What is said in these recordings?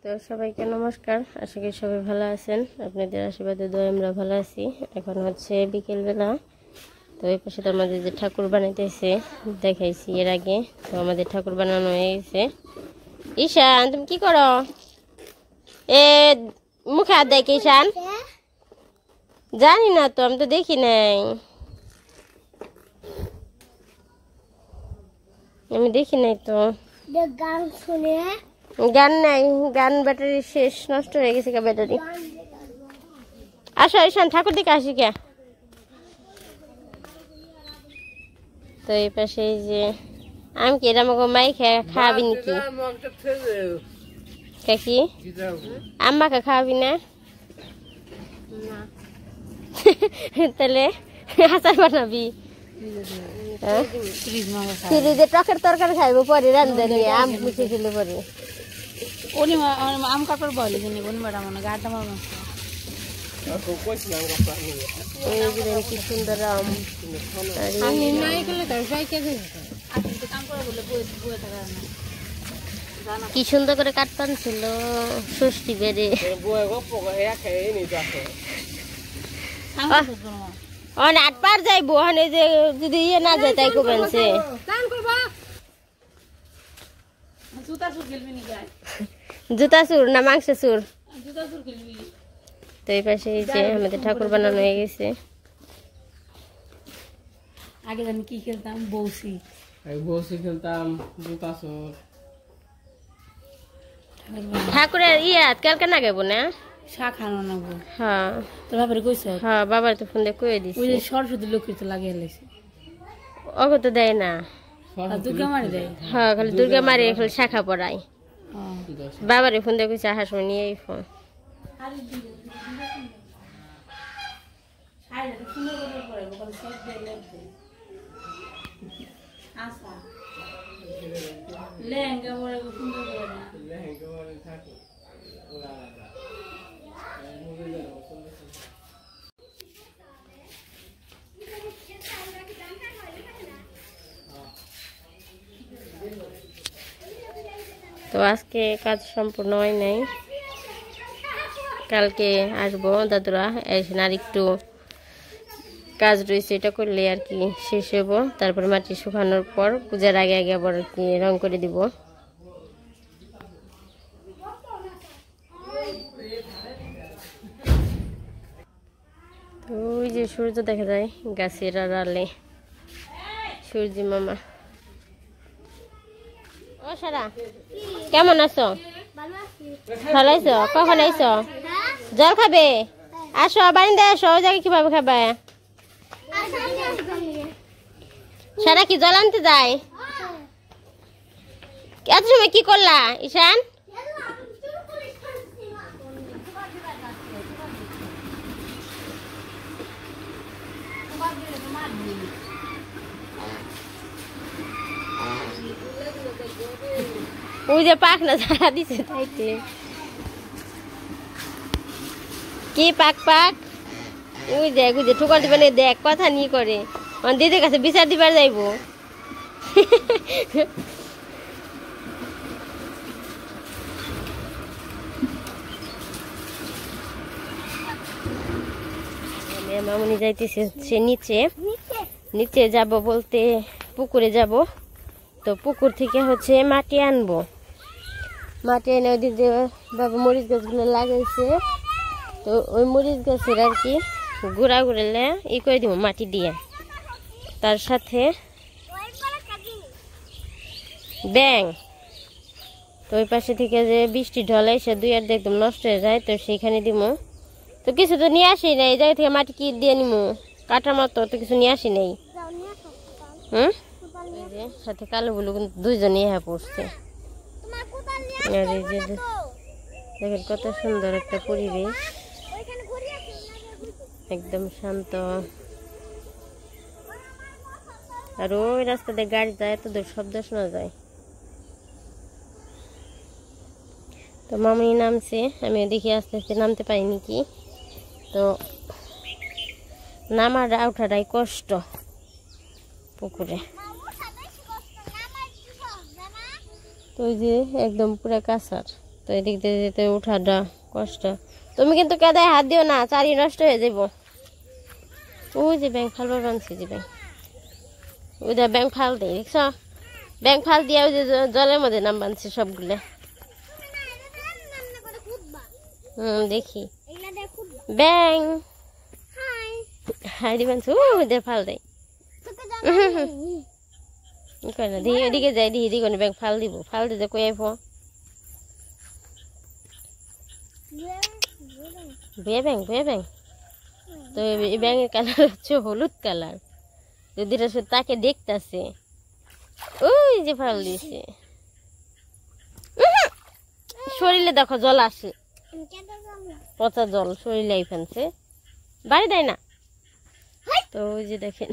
তো সবাইকে নমস্কার। আশা করি সবাই ভালো আছেন। আপনাদের আশীর্বাদে দোয়া আমরা ভালো আছি। এখন হচ্ছে বিকেলবেলা। তো এই পাশে তো আমাদের যে ঠাকুর বানাইতেছে দেখাইছি এর আগে। তো আমাদের ঠাকুর বানানো হয়ে গেছে। ঈশান তুমি কি করো? এ মুখে হাত দেয় কি ঈশান? জানি না তো, আমি তো দেখি নাই। আমি দেখি নাই তো। গান শুনে গান নাই, গান ব্যাটারি শেষ, নষ্ট হয়ে গেছে ব্যাটারি। আসো ঈশান ঠাকুর দিকে আসি কে। তো এই পাশে এই যে আমি কি এটা আমাকে মাই খাওয়াবি নাকি কাকি? আম্মাকে খাওয়াবি না? তাহলে আচার বানাবি? ফ্রিজে টকের তরকারি খাইব পরে রান্ধে নিয়ে আম মুছে ফেলে পরে আম কাপড় বলে কি গাটা কি সুন্দর আম। কি সুন্দর করে কাটপান ছিল ষষ্ঠী বেড়ে। আট পার যাইবো ওখানে যে যদি ইয়ে না যায় তাই কবেনছে জুতা চুর না মাংস চুর। তো এই পাশে এই যে আমাদের ঠাকুর বানানো হয়ে গেছে। আগে আমি কি খেলতাম? বৌসি খেলতাম, জুতা চোর। ঠাকুরের ইয়া কালকে না গাইব না শাক খানো না? হ্যাঁ তোর বাবার কইছ? হ্যাঁ বাবার তো ফোন দিয়ে কয়ে দিছি। ওই যে সরস্বতী লক্ষ্মী তো লাগিয়ে লাইছে। ওকে তো দেয় না। দুর্গা মারি দেয়। হ্যাঁ খালি দুর্গা মারে খালি শাখা পড়ায়। বাবারে ফোন দিয়ে কইছে আসার সময় নিয়ে এই ফোন। লেহেঙ্গা পরে সুন্দর করে তো আজকে কাজ সম্পূর্ণ হয় নাই, কালকে আসবো দাদুরা এসে আর একটু কাজ রয়েছে, এটা করলে আর কি শেষ হইব। তারপরে মাটি শুকানোর পর পূজার আগে আগে আবার কি রং করে দিব। তো ওই যে সূর্য দেখা যায় গাছের আড়ালে, সূর্য মামা। ও সারা কেমন আছো? ভালো আছো? কখন আইছো? জল খাবে? আসো বারিন্দে আসো, ওই জায়গায় কিভাবে খাবে? সারা কি জল আনতে যায়? এত সময় কি করলা ঈশান? ওই যে পাক না ঝাড়া দিছে তাইতে কি পাক পাক ওই দেখ, ওই যে ঠোকর দিবে না, দেখ কথা নি করে দিদির কাছে বিচার দিবার যাইব। মামুনি যাইতেছে সে নিচে, নিচে যাব বলতে পুকুরে যাব। তো পুকুর থেকে হচ্ছে মাটি আনবো, মাটি এনে ওই দিকে বাবা মরিচ গাছগুলো লাগাইছে। তো ওই মরিচ গাছের আর কি গুঁড়া গুঁড়ালে ই করে দিব মাটি দিয়ে, তার সাথে ব্যাং। তো ওই পাশে থেকে যে বৃষ্টি ঢলে সে দুই আর একদম নষ্ট হয়ে যায়, তো সেইখানে দিব। তো কিছু তো নিয়ে আসি নাই, এই জায়গা থেকে মাটি কি দিয়ে নিবো কাটার মতো, তো কিছু নিয়ে আসি নাই। সাথে কালো বলু কিন্তু দুইজনে ইহা পড়ছে। আর এই যে দেখেন কত সুন্দর একটা পরিবেশ, একদম শান্ত। আর ওই রাস্তা দিয়ে গাড়ি যায়, এত দূর শব্দ শোনা যায়। তো মামনি নামছে, আমি দেখি আস্তে আস্তে নামতে পারিনি কি। তো নামার ওঠাটাই কষ্ট পুকুরে। তো ওই যে একদম পুরা কাঁচার তো এদিক দিয়ে যেতে উঠাটা কষ্ট। তুমি কিন্তু কাদায় হাত দিও না, চারি নষ্ট হয়ে যাব। ওই যে ব্যাংক ফালবার বানছি, যে ব্যাংক ওই দা ব্যাংক ফাল দেয়, দেখছ? ব্যাংক ফাল দিয়ে ওই যে জলের মধ্যে নাম বানছে সবগুলো। দেখি ব্যাং হাইডি বানছে, ওদের ফাল দেয় কয় না। দিই এদিকে যাই, দিই এদিকে ব্যাংক ফাল দিব, ফাল দিতে কই আইব বিয়ে ব্যাং, বিয়ে ব্যাং। তো এই ব্যাঙের কালার হচ্ছে হলুদ কালার। যদি তাকে দেখতেছে, ওই যে ফাল দিছে। শরীরে দেখো জল আসে, পচা জল শরীরে ফেলছে, বাড়ি দেয় না। তো ওই যে দেখেন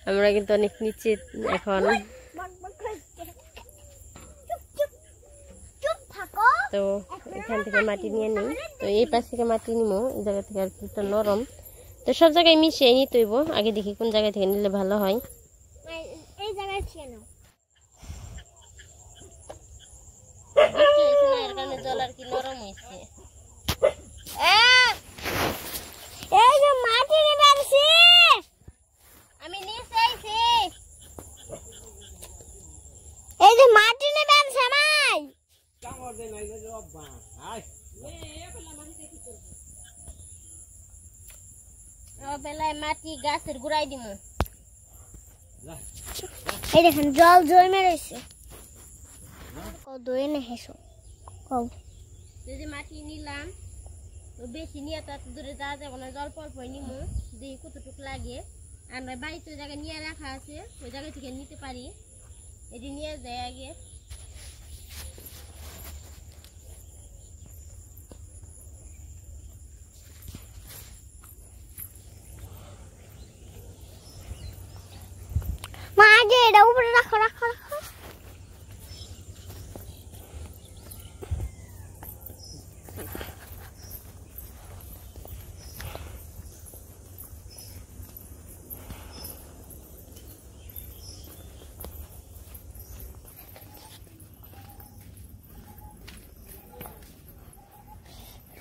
আমরা কিন্তু অনেক নিচে এখন। তো এখান থেকে মাটি নিয়ে নিই। তো এই পাশ থেকে মাটি নিবো, এই জায়গা থেকে আর একটু নরম। তো সব জায়গায় মিশিয়ে নিতে হইব। আগে দেখি কোন জায়গা থেকে নিলে ভালো হয়। এই জায়গায় ছিল এর কারণে জল আর কি নরম হয়েছে। এই যে মাটি নিবানছি, আমি নিচে আইছি। এই যে মাটি নিবানছে মাই। বেলায় মাটি গাছের গুড়াই দিব। এই দেখেন জল জমে রয়েছে। দই না হেসো কও যদি মাটি নিলাম, বেশি নিয়ে তো এত দূরে যাওয়া যাবে না, জল অল্প নিমু, দেখি কতটুকু লাগে। আর নয় বাড়িতে ওই জায়গায় নিয়ে রাখা আছে, ওই জায়গা থেকে নিতে পারি। এটি নিয়ে যায় আগে। মা যে এটা উপরে রাখো রাখো রাখো।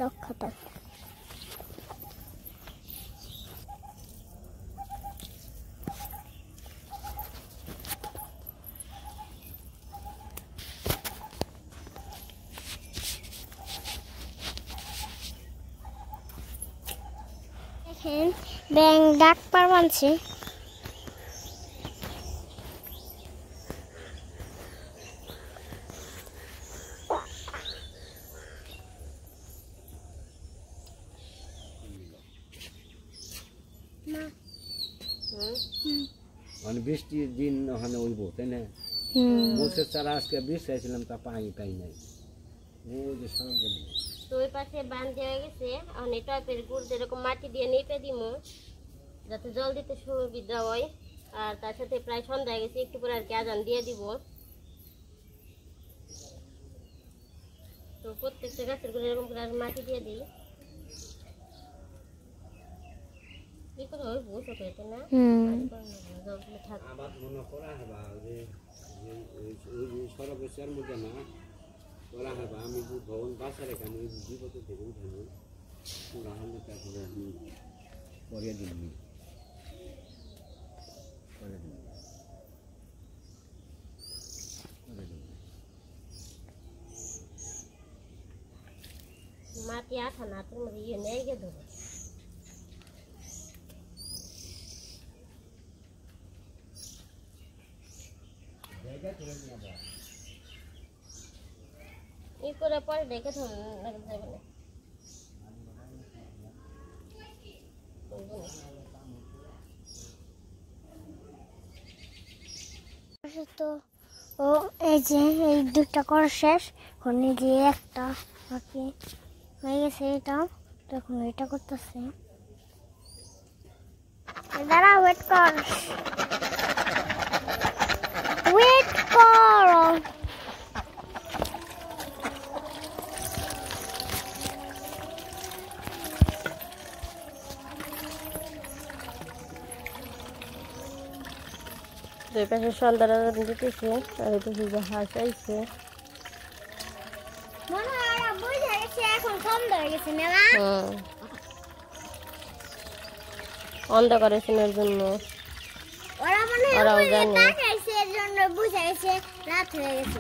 রক্ষা তো দেখেন ব্যাং ডাক পার বানছে। মানে বৃষ্টির দিন ওখানে উইব, তাই না? মোষের চারা আজকে বীজ চাইছিলাম, তা পাই নাই। ওই যে সরব গেল। তো ওই পাশে বান দেওয়া গেছে, এখন এই টপের গুড় যেরকম মাটি দিয়ে নেপে দিব, যাতে জল দিতে সুবিধা হয়। আর তার সাথে প্রায় সন্ধ্যা হয়ে গেছে, একটু পরে আর কি আজান দিয়ে দিব। তো প্রত্যেকটা গাছের গুলো এরকম করে মাটি দিয়ে দিই। কি করে ওই বসে পেতে না জলগুলো থাক। আবার মনে করা হবা যে সরবের চেয়ার মধ্যে না করা হবা। আমি ভবন বাসার এখানে বিপদে দেখুন কেন পুরা হলে তারপরে আমি করে দিন করে দিন। মাটি আঠা না তোর মধ্যে ইয়ে নেই গে ধরে। ই করে পরে ডেকে যাবে না। তো ও এই যে এই দুটা করা শেষ, এখন এই যে একটা বাকি হয়ে গেছে। এটা তখন এটা করতেছে, দাঁড়া ওয়েট কর ওয়েট কর। দুই পাশে সন্ধ্যারা দিতেছে, আর এই পাশে যে হাঁস আইছে। মনে হয় ওরা বুঝে গেছে এখন সন্ধ্যা হয়ে গেছে মেলা। অন্ধকারের জন্য ওরা মনে হয় ওরাও বুঝে জানে। তাকাইছে এর জন্য বুঝে গেছে রাত হয়ে গেছে।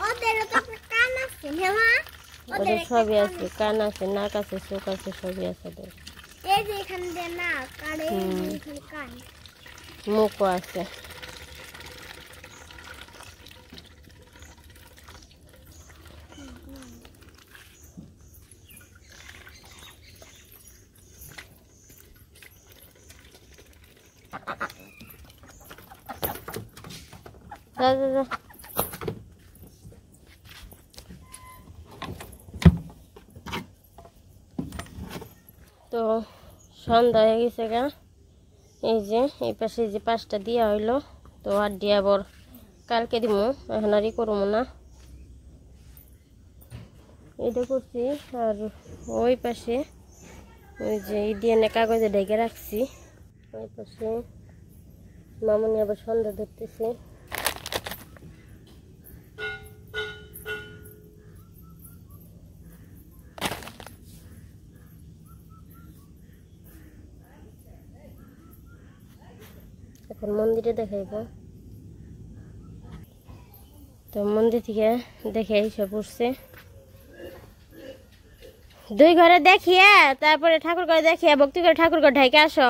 ওদেরও তো একটা কান আছে মেলা। ওদের সবই আছে, কান আছে, নাক আছে, চোখ আছে, সবই আছে ওদের। এই যে এখানে দিয়ে নাক আর এই যে এখানে কান। মুখও আছে। যা যা যা। তো সন্ধ্যা হয়ে গেছে গা, এই যে এই পাশে যে 5টা দিয়া হইলো, তো আর দিয়া আবার কালকে দিব, এখন আর ই করবো না, এটা করছি। আর ওই পাশে ওই যে এই দিয়ে কাগজে ঢেকে রাখছি, ওই পাশে মামুনি আবার সন্ধ্যা ধরতেছে। এখন মন্দিরে দেখাইব, তো মন্দির থেকে দেখে এসে পড়ছে। 2 ঘরে দেখিয়ে তারপরে ঠাকুর ঘরে দেখিয়ে ভক্তি করে ঠাকুর ঘর ঢাইকে আসো।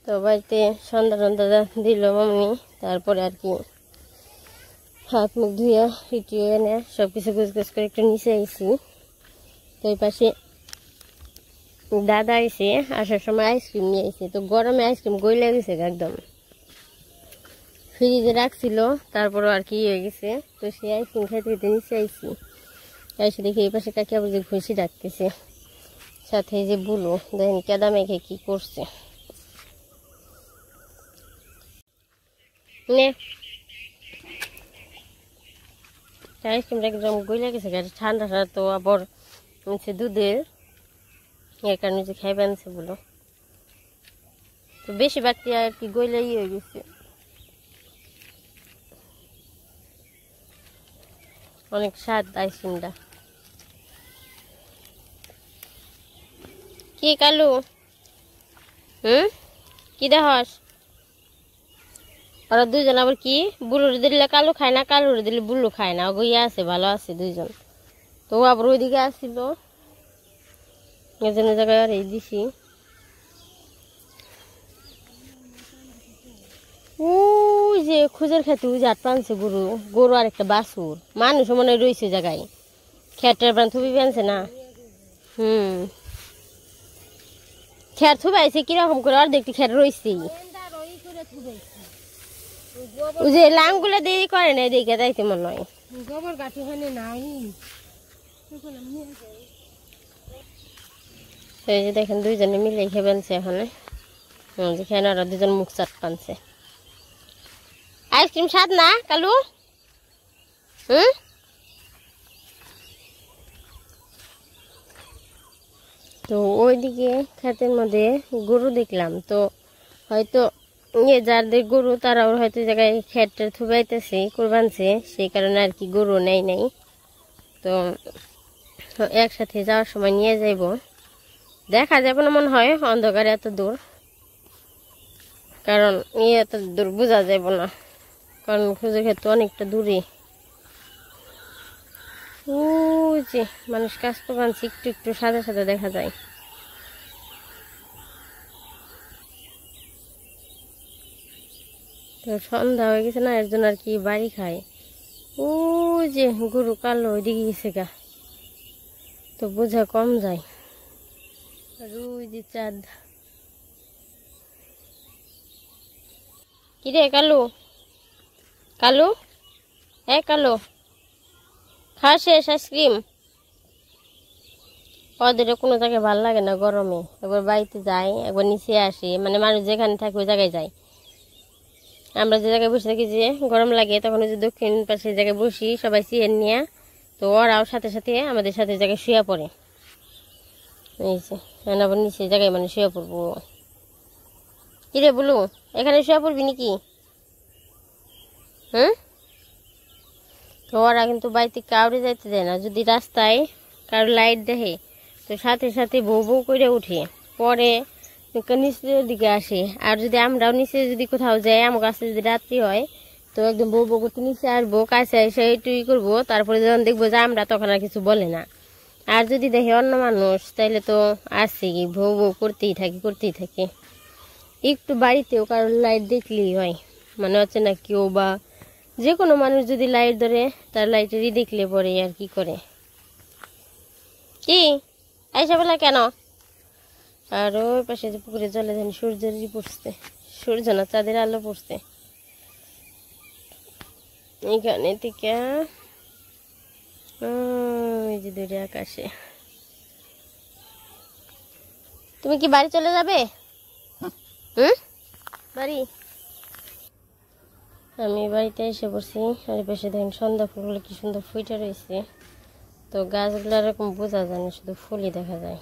তো বাড়িতে সন্ধ্যা টন্ধা দিল মামনি, তারপরে আর কি হাত মুখ ধুয়ে ফিটিয়ে এনে সবকিছু গুছগুছ করে একটু নিচে আইছি। তো এই পাশে দাদা আইসে, আসার সময় আইসক্রিম নিয়ে আইসে। তো গরমে আইসক্রিম গইলে গেছে একদম, ফ্রিজে রাখছিল, তারপরও আর কি হয়ে গেছে। তো সে আইসক্রিম খেতে খেতে নিচে আইসি, এসে দেখি এই পাশে কাকি আবার যে ঘুষি ডাকতেছে, সাথে এই যে বুলো দেখেন কেদা মেখে কি করছে। নে আইসক্রিমটা একদম গইলে গেছে, ঠান্ডা ঠান্ডা, তো আবার নিচে দুধের, এর কারণে যে খাইবে আনছে বলো। তো বেশি বাকি আর কি গইলে হয়ে গেছে, অনেক স্বাদ আইসক্রিমটা। কি কালু, কি দেহস? ওরা 2জন আবার কি বুলুরে দিলে কালু খায় না, কালুরে দিলে বুলু খায় না, গইয়া আছে, ভালো আছে 2জন। তো ও আবার ওইদিকে আসছিল, এজন্য জায়গায় আর এই দিছি। ওই যে খুঁজের খেতে ওই যে 8 পানছে গরু, গরু আর একটা বাছুর, মানুষ মনে হয় রয়েছে জায়গায়, খেটের প্রাণ থুবি পেনছে না। খের থুবাইছে কিরকম করে, আর দেখতে খের রয়েছে, ওই যে লাংগুলো দেরি করে না, দেখে যাইতে মনে হয় গোবর গাছি ওখানে নাই। এই যে দেখেন 2জনে মিলে খেয়ে বানছে এখানে, যেখানে ওরা 2জন মুখ চাট পানছে। আইসক্রিম স্বাদ না কালু? তো ওইদিকে ক্ষেতের মধ্যে গরু দেখলাম, তো হয়তো যাদের গরু তারাও হয়তো জায়গায় খেটটা থুবাইতেছে কোরবানছে, সেই কারণে আর কি গরু নেই নাই। তো একসাথে যাওয়ার সময় নিয়ে যাইব, দেখা যাবে না মনে হয় অন্ধকারে এত দূর, কারণ এত দূর বোঝা যাব না, কারণ খুঁজে খেতে অনেকটা দূরে। ও যে মানুষ কাজ করবানছে, একটু একটু সাদা সাদা দেখা যায়। তো সন্ধ্যা হয়ে গেছে না, এর জন্য আর কি বাড়ি খায়। ও যে গরু কালো ওইদিকে গেছে গা, তো বোঝা কম যায়। আর ওই যে চাঁদ। কিরে কালু, কালু, কালু খাওয়া শেষ আইসক্রিম? ওদের কোনো জায়গায় ভালো লাগে না গরমে, একবার বাড়িতে যাই, একবার নিচে আসি, মানে মানুষ যেখানে থাকে ওই জায়গায় যাই। আমরা যে জায়গায় বসে থাকি যে গরম লাগে, তখন ওই যে দক্ষিণ পাশের জায়গায় বসি সবাই চেয়ার নিয়ে, তো ওরাও সাথে সাথে আমাদের সাথে জায়গায় শুয়ে পড়ে। এই যে আবার নিচে জায়গায় মানে শুয়ে পড়বো। কিরে বলু, এখানে শুয়ে পড়বি নাকি? ওরা কিন্তু বাড়িতে কাউরে যাইতে দেয় না। যদি রাস্তায় কারো লাইট দেখে তো সাথে সাথে বউ বউ করে উঠে, পরে নিচের দিকে আসে। আর যদি আমরাও নিচে যদি কোথাও যাই, আমার কাছে যদি রাত্রি হয় তো একদম বউ বউ করতে নিচে আসবো, কাছে এসে একটুই করবো, তারপরে যখন দেখবো যে আমরা, তখন আর কিছু বলে না। আর যদি দেখে অন্য মানুষ, তাইলে তো আসে কি বউ বউ করতেই থাকে। একটু বাড়িতেও কারোর লাইট দেখলেই হয়, মানে হচ্ছে না কেউ বা যে কোনো মানুষ যদি লাইট ধরে, তার লাইটেরই দেখলে পরে আর কি করে। কি আইসা বেলা কেন? আর ওই পাশে যে পুকুরে জলে যেন সূর্যের পড়ছে, সূর্য না চাঁদের আলো পড়ছে এইখানে থেকে। এই যে দূরে আকাশে। তুমি কি বাড়ি চলে যাবে? বাড়ি? আমি বাড়িতে এসে পড়ছি। আর পাশে দেখেন সন্ধ্যা ফুলগুলো কি সুন্দর ফুটে রয়েছে। তো গাছগুলো এরকম বোঝা যায় না, শুধু ফুলই দেখা যায়।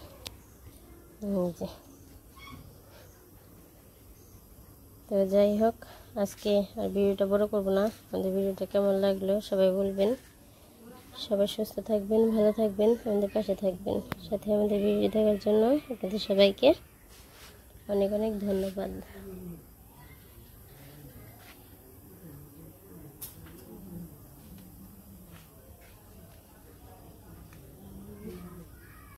যে তো যাই হোক, আজকে আর ভিডিওটা বড় করব না। আমাদের ভিডিওটা কেমন লাগলো সবাই বলবেন। সবাই সুস্থ থাকবেন, ভালো থাকবেন, আমাদের পাশে থাকবেন। সাথে আমাদের ভিডিও দেখার জন্য আপনাদের সবাইকে অনেক অনেক ধন্যবাদ।